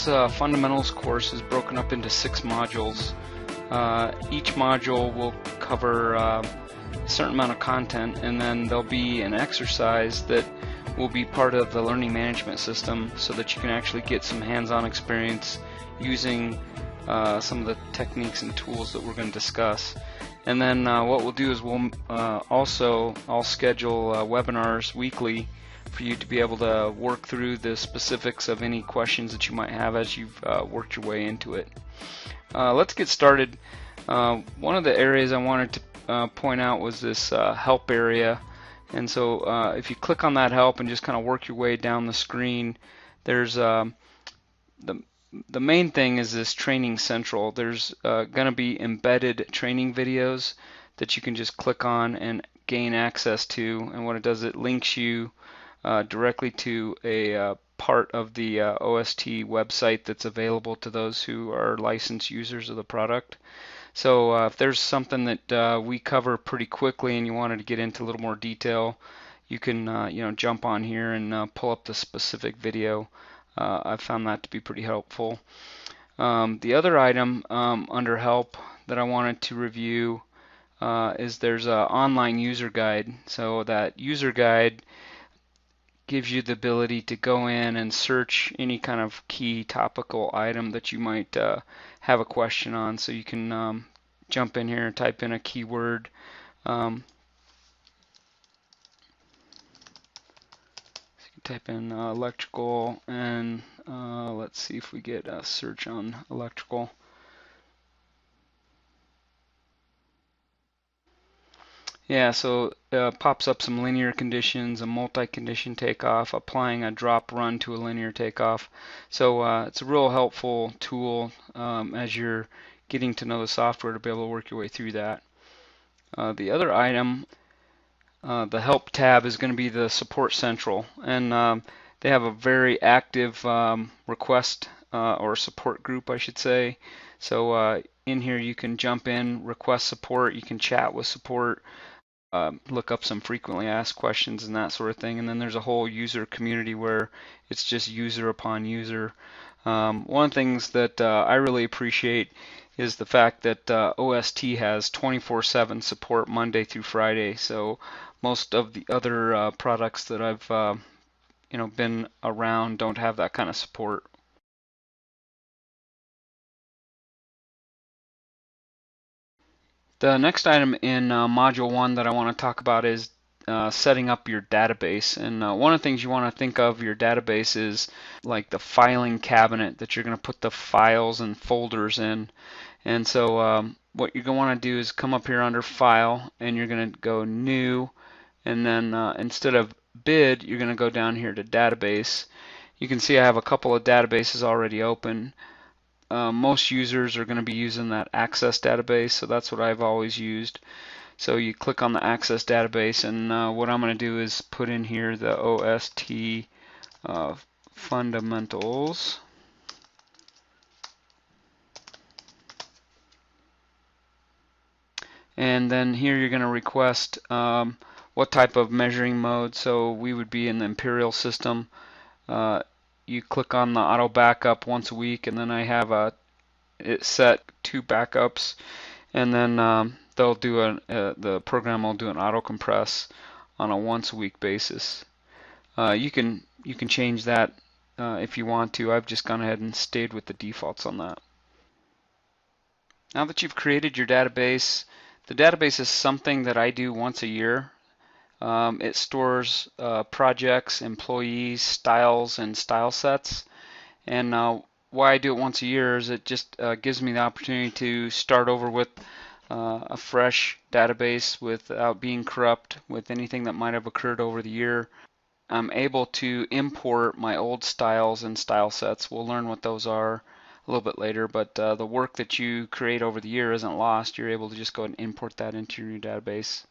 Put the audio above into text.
This fundamentals course is broken up into 6 modules. Each module will cover a certain amount of content, and then there'll be an exercise that will be part of the learning management system so that you can actually get some hands-on experience using some of the techniques and tools that we're going to discuss. And then what we'll do is I'll schedule webinars weekly for you to be able to work through the specifics of any questions that you might have as you've worked your way into it. Let's get started. One of the areas I wanted to point out was this help area, and so if you click on that help and just kind of work your way down the screen, there's the main thing is this Training Central. There's going to be embedded training videos that you can just click on and gain access to, and what it does, it links you directly to a part of the OST website that's available to those who are licensed users of the product. So if there's something that we cover pretty quickly and you wanted to get into a little more detail, you can jump on here and pull up the specific video. I've found that to be pretty helpful. The other item under help that I wanted to review is there's an online user guide. So that user guide gives you the ability to go in and search any kind of key topical item that you might have a question on. So you can jump in here and type in a keyword. Type in electrical, and let's see if we get a search on electrical. Yeah, so pops up some linear conditions, a multi-condition takeoff, applying a drop run to a linear takeoff. So it's a real helpful tool as you're getting to know the software to be able to work your way through that. The other item, the help tab, is going to be the Support Central, and they have a very active request or support group, I should say. So in here you can jump in, request support, you can chat with support, look up some frequently asked questions and that sort of thing, and then there's a whole user community where it's just user upon user. One of the things that I really appreciate is the fact that OST has 24/7 support Monday through Friday. So most of the other products that I've been around don't have that kind of support. The next item in Module 1 that I want to talk about is setting up your database. And one of the things you want to think of your database is like the filing cabinet that you're going to put the files and folders in. And so what you're going to want to do is come up here under File, and you're going to go New, and then instead of Bid, you're going to go down here to Database. You can see I have a couple of databases already open. Most users are going to be using that Access database, so that's what I've always used. So you click on the Access database, and what I'm going to do is put in here the OST fundamentals. And then here you're going to request what type of measuring mode. So we would be in the Imperial system. You click on the auto backup once a week, and then I have it set 2 backups, and then they'll do the program will do an auto compress on a once a week basis. You can change that if you want to. I've just gone ahead and stayed with the defaults on that. Now that you've created your database, the database is something that I do once a year. It stores projects, employees, styles, and style sets. And why I do it once a year is it just gives me the opportunity to start over with a fresh database without being corrupt with anything that might have occurred over the year. I'm able to import my old styles and style sets. We'll learn what those are a little bit later, but the work that you create over the year isn't lost. You're able to just go ahead and import that into your new database.